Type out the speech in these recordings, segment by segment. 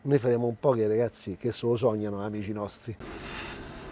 Noi faremo un po' che ragazzi che se lo sognano, amici nostri.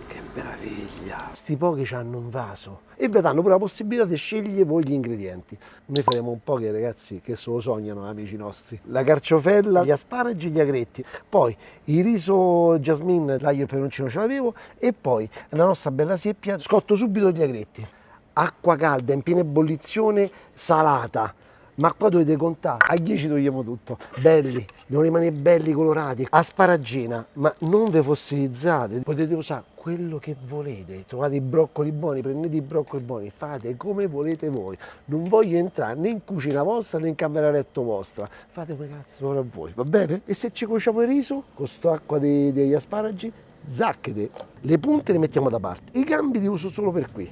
Che meraviglia! Sti pochi hanno un vaso e vi danno pure la possibilità di scegliere voi gli ingredienti. Noi faremo un po' che ragazzi che se lo sognano, amici nostri. La carciofella, gli asparagi, gli agretti, poi il riso jasmine, l'aglio e il peperoncino ce l'avevo e poi la nostra bella seppia, scotto subito gli agretti. Acqua calda in piena ebollizione, salata. Ma qua dovete contare, a 10 togliamo tutto. Belli, devono rimanere belli colorati. Asparagina, ma non ve fossilizzate, potete usare quello che volete. Trovate i broccoli buoni, prendete i broccoli buoni, fate come volete voi. Non voglio entrare né in cucina vostra né in camera letto vostra. Fate come cazzo ora a voi, va bene? E se ci cuociamo il riso, con sto acqua degli asparagi, zacchete. Le punte le mettiamo da parte, i gambi li uso solo per qui.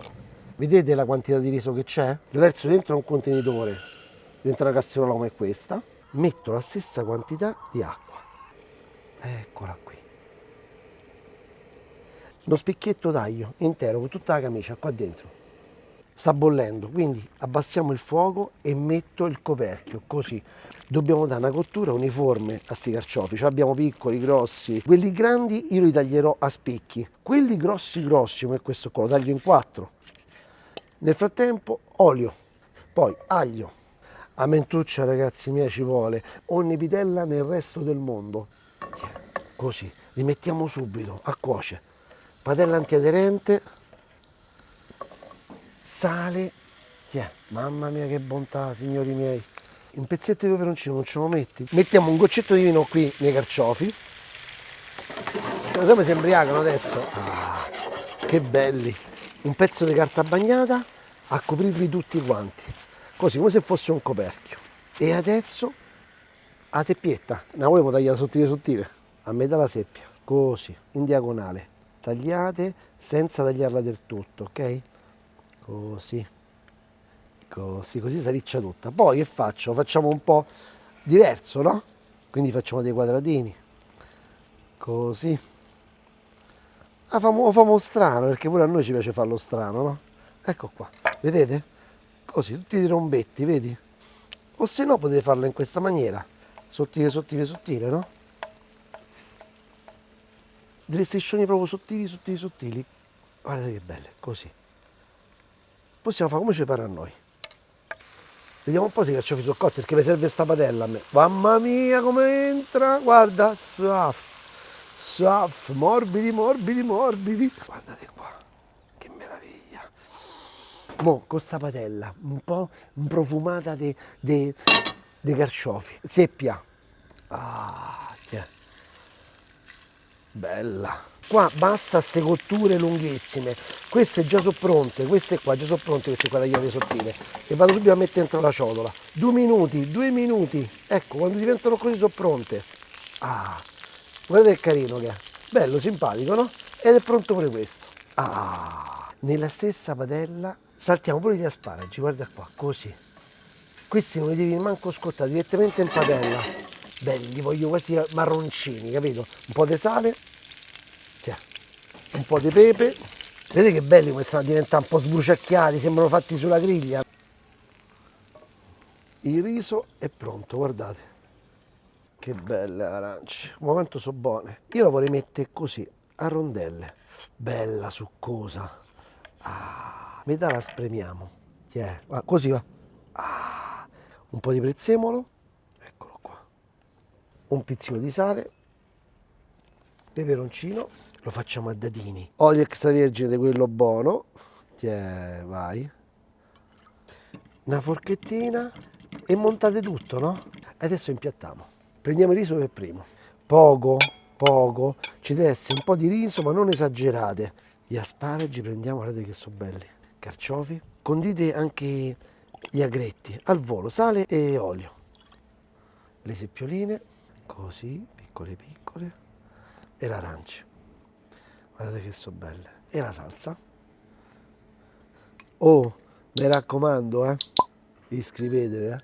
Vedete la quantità di riso che c'è? Lo verso dentro un contenitore, dentro una casseruola come questa, metto la stessa quantità di acqua. Eccola qui. Uno spicchietto d'aglio intero con tutta la camicia qua dentro. Sta bollendo, quindi abbassiamo il fuoco e metto il coperchio, così. Dobbiamo dare una cottura uniforme a sti carciofi, ce l'abbiamo piccoli, grossi. Quelli grandi io li taglierò a spicchi. Quelli grossi come questo qua, lo taglio in 4. Nel frattempo olio, poi aglio, a mentuccia ragazzi miei ci vuole, ogni vitella nel resto del mondo. Così, li mettiamo subito a cuocere. Padella antiaderente, sale, mamma mia che bontà signori miei. Un pezzetto di peperoncino non ce lo metti? Mettiamo un goccetto di vino qui nei carciofi. Come si embriagano adesso? Ah, che belli! Un pezzo di carta bagnata a coprirli tutti quanti, così come se fosse un coperchio. E adesso la seppietta, la volevo tagliare sottile sottile, a metà la seppia, così, in diagonale, tagliate senza tagliarla del tutto, ok? Così, così si riccia tutta. Poi che faccio? Facciamo un po' diverso, no? Quindi facciamo dei quadratini, così. Famo strano, perché pure a noi ci piace farlo strano, no? Ecco qua, vedete? Così, tutti i rombetti, vedi? O se no potete farlo in questa maniera, sottile, sottile, sottile, no? Delle striscioni proprio sottili, sottili, sottili. Guardate che belle, così. Possiamo fare come ci pare a noi. Vediamo un po' se i carciofi sono cotti, perché mi serve sta padella a me. Mamma mia come entra, guarda, saff, morbidi, morbidi, morbidi. Guardate qua, che meraviglia. Mo' con sta padella, un po' profumata dei carciofi. Seppia. Ah, bella. Qua basta ste cotture lunghissime. Queste già sono pronte, queste qua già sono pronte, queste qua tagliate sottile. E vado subito a mettere dentro la ciotola. 2 minuti, 2 minuti. Ecco, quando diventano così sono pronte. Ah, guardate che carino che è. Bello, simpatico, no? Ed è pronto pure questo. Ah, nella stessa padella saltiamo pure gli asparagi, guarda qua, così. Questi non li devi manco scottare, direttamente in padella. Belli, li voglio quasi marroncini, capito? Un po' di sale, un po' di pepe. Vedete che belli come stanno diventando un po' sbruciacchiati, sembrano fatti sulla griglia. Il riso è pronto, guardate. Che belle arance, un momento sono buone. Io la vorrei mettere così, a rondelle. Bella succosa. Ah, metà la spremiamo. Così va. Ah, un po' di prezzemolo, eccolo qua. Un pizzico di sale, peperoncino, lo facciamo a dadini. Olio extravergine di quello buono. Vai. Una forchettina e montate tutto, no? Adesso impiattiamo. Prendiamo il riso per primo. Poco, poco. Ci deve essere un po' di riso, ma non esagerate. Gli asparagi prendiamo, guardate che sono belli. Carciofi. Condite anche gli agretti al volo, sale e olio. Le seppioline, così, piccole piccole. E l'arancia. Guardate che sono belle. E la salsa. Oh, mi raccomando, iscrivetevi,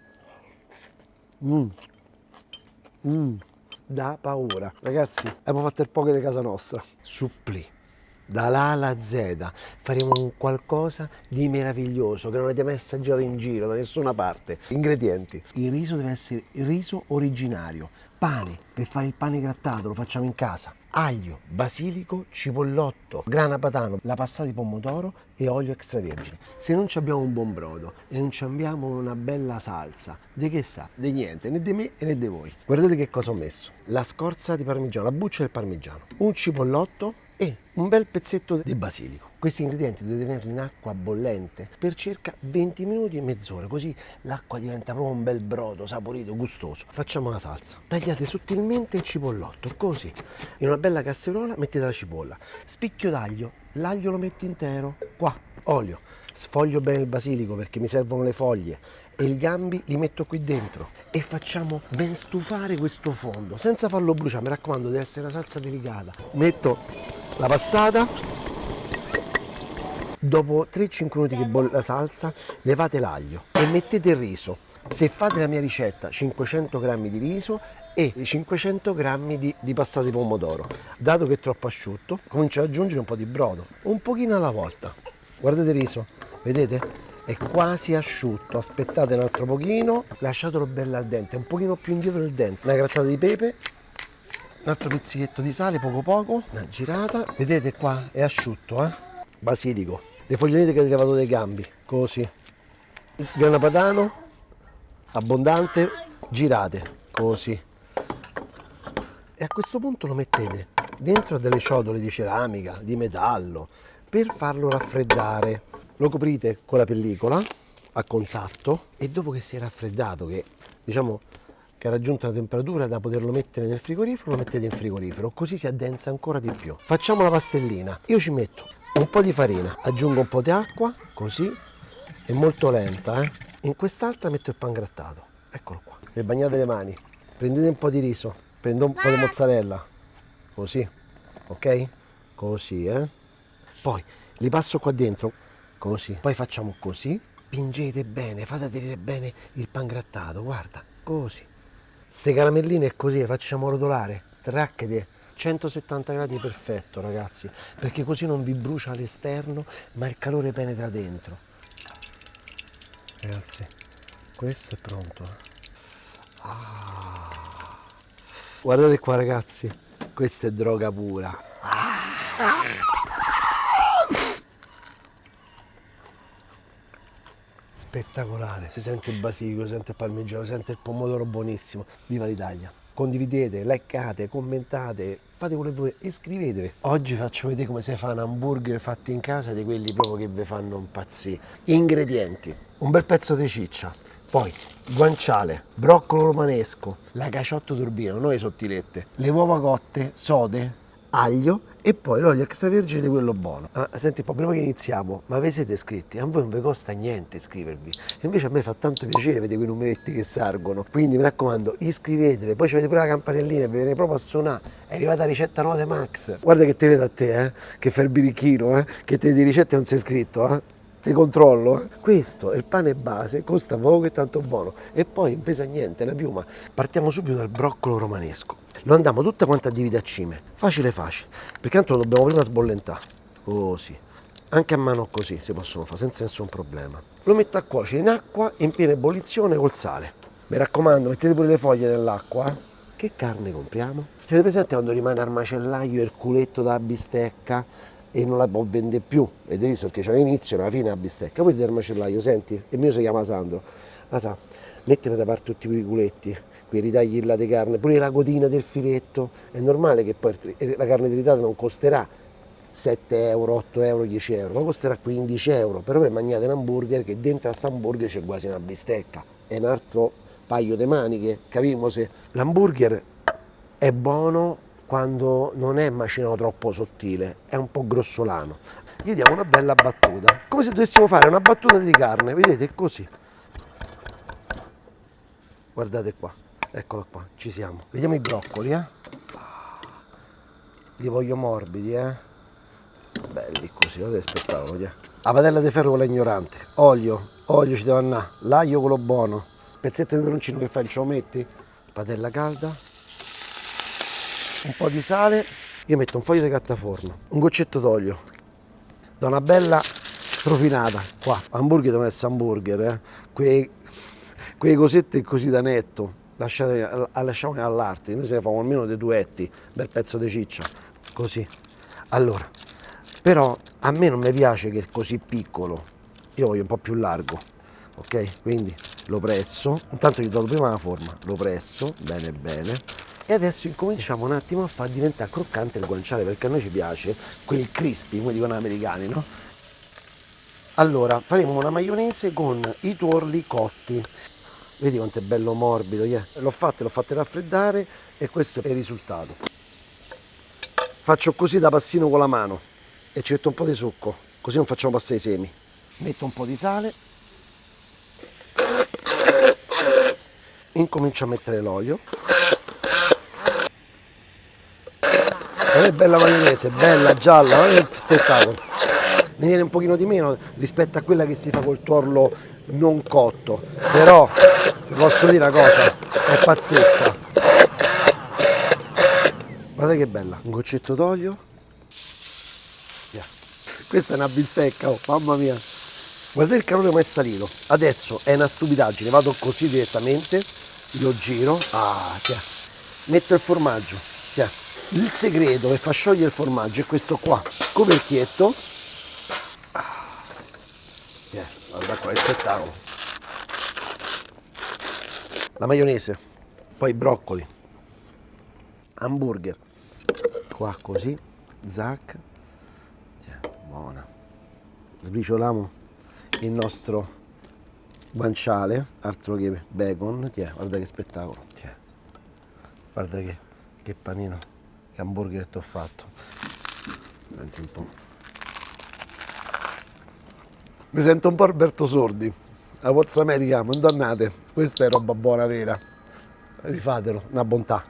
Da paura. Ragazzi, abbiamo fatto il poke di casa nostra. Supplì. dall'A alla Z. Faremo un qualcosa di meraviglioso che non avete mai assaggiato in giro da nessuna parte. Ingredienti: il riso deve essere il riso originario, pane, per fare il pane grattato lo facciamo in casa, aglio, basilico, cipollotto, grana padano, la passata di pomodoro e olio extravergine. Se non abbiamo un buon brodo e non abbiamo una bella salsa, di che sa? Di niente, né di me né di voi. Guardate che cosa ho messo: la scorza di parmigiano, la buccia del parmigiano, un cipollotto e un bel pezzetto di basilico. Questi ingredienti dovete tenerli in acqua bollente per circa 20 minuti e mezz'ora, così l'acqua diventa proprio un bel brodo saporito, gustoso. Facciamo la salsa. Tagliate sottilmente il cipollotto, così. In una bella casseruola mettete la cipolla, spicchio d'aglio, l'aglio lo metti intero, qua, olio, sfoglio bene il basilico perché mi servono le foglie e i gambi li metto qui dentro e facciamo ben stufare questo fondo senza farlo bruciare. Mi raccomando, deve essere una salsa delicata. Metto la passata. Dopo 3-5 minuti che bolle la salsa, levate l'aglio e mettete il riso. Se fate la mia ricetta, 500 g di riso e 500 g di passata di pomodoro. Dato che è troppo asciutto, comincio ad aggiungere un po' di brodo, un pochino alla volta. Guardate il riso, vedete? È quasi asciutto. Aspettate un altro pochino, lasciatelo bello al dente, un pochino più indietro del dente. Una grattata di pepe, un altro pizzichetto di sale, poco poco, una girata. Vedete qua è asciutto, basilico, le fogliolette che avete levato dai gambi, così, grana padano abbondante, girate così e a questo punto lo mettete dentro a delle ciotole di ceramica, di metallo, per farlo raffreddare. Lo coprite con la pellicola a contatto e dopo che si è raffreddato, che diciamo che ha raggiunto la temperatura da poterlo mettere nel frigorifero, lo mettete in frigorifero, così si addensa ancora di più. Facciamo la pastellina. Io ci metto un po' di farina, aggiungo un po' di acqua, così, è molto lenta, In quest'altra metto il pan grattato, eccolo qua. E bagnate le mani, prendete un po' di riso, prendo un po' di mozzarella, così, ok? Così, Poi li passo qua dentro, così. Poi facciamo così, pingete bene, fate aderire bene il pan grattato, guarda, così. Ste caramelline così le facciamo rotolare, tracchete, 170 gradi perfetto ragazzi, perché così non vi brucia all'esterno ma il calore penetra dentro. Ragazzi, questo è pronto. Guardate qua ragazzi, questa è droga pura. Spettacolare, si sente il basilico, si sente il parmigiano, si sente il pomodoro buonissimo. Viva l'Italia! Condividete, likeate, commentate, fate quello che volete, iscrivetevi. Oggi faccio vedere come si fa un hamburger fatto in casa, di quelli proprio che vi fanno impazzire. Ingredienti: un bel pezzo di ciccia, poi guanciale, broccolo romanesco, la caciotto turbino, non le sottilette, le uova cotte, sode, aglio e poi l'olio extravergine di quello buono. Senti un po', prima che iniziamo, ma vi siete iscritti? A voi non vi costa niente iscrivervi, invece a me fa tanto piacere vedere quei numeretti che salgono, quindi mi raccomando, iscrivetevi, poi ci avete pure la campanellina e vi viene proprio a suonare, è arrivata la ricetta nuova di Max, guarda che te vedo a te, che fai il birichino, che te di ricette non sei iscritto, ti controllo, Questo è il pane base, costa poco e tanto buono e poi non pesa niente, la piuma. Partiamo subito dal broccolo romanesco, lo andiamo tutta quanta a dividere a cime, facile facile, perché tanto lo dobbiamo prima sbollentare, così, anche a mano così si possono fare senza nessun problema. Lo metto a cuocere in acqua in piena ebollizione col sale, mi raccomando mettete pure le foglie nell'acqua. Che carne compriamo? Avete presente quando rimane al macellaio il culetto da bistecca e non la può vendere più, ed è visto che c'è all'inizio e alla fine la bistecca, poi del macellaio, senti, il mio si chiama Sandro, sa, mettimi da parte tutti quei culetti, quei ritagli là di carne, pure la cotina del filetto, è normale che poi la carne tritata non costerà 7 euro, 8 euro, 10 euro, ma costerà 15 euro, però voi mangiate un hamburger che dentro a sta hamburger c'è quasi una bistecca, è un altro paio di maniche, capimo se l'hamburger è buono quando non è macinato troppo sottile, è un po' grossolano. Gli diamo una bella battuta, come se dovessimo fare una battuta di carne, vedete, così. Guardate qua, eccolo qua, ci siamo. Vediamo i broccoli, Li voglio morbidi, Belli così, guardate spettacolo, La padella di ferro con l'ignorante, olio ci deve andare, l'aglio quello buono, pezzetto di peperoncino che fai, ce lo metti, padella calda, un po' di sale Io metto un foglio di cartaforno, un goccetto d'olio, do una bella strofinata qua. Hamburger devono essere hamburger, quei cosetti così da netto, lasciamoli all'arte, noi se ne facciamo almeno dei duetti, bel pezzo di ciccia, così. Allora, però a me non mi piace che è così piccolo, io voglio un po' più largo, ok? Quindi lo presso, intanto gli do prima la forma, lo presso, bene bene, e adesso incominciamo un attimo a far diventare croccante il guanciale, perché a noi ci piace quel crispy, come dicono gli americani, no? Allora, faremo una maionese con i tuorli cotti. Vedi quanto è bello morbido, yeah. L'ho fatte raffreddare e questo è il risultato. Faccio così da passino con la mano e ci metto un po' di succo, così non facciamo passare i semi. Metto un po' di sale, incomincio a mettere l'olio. Non è bella maionese, bella, gialla, non è spettacolo. Ne viene un pochino di meno rispetto a quella che si fa col tuorlo non cotto, però vi posso dire una cosa, è pazzesca. Guardate che bella, un goccetto d'olio. Yeah. Questa è una bistecca, oh, mamma mia. Guardate il calore come è salito. Adesso è una stupidaggine, vado così direttamente, lo giro, yeah. Metto il formaggio. Yeah. Il segreto che fa sciogliere il formaggio è questo qua, coperchietto. Yeah. Guarda qua, è spettacolo. La maionese, poi i broccoli, hamburger, qua così, zac, buona. Sbricioliamo il nostro guanciale, altro che bacon, guarda che spettacolo, guarda che panino, che hamburger che ti ho fatto. Senti un po'. Mi sento un po' Alberto Sordi, a What's America, non dannate, questa è roba buona vera, rifatelo, una bontà.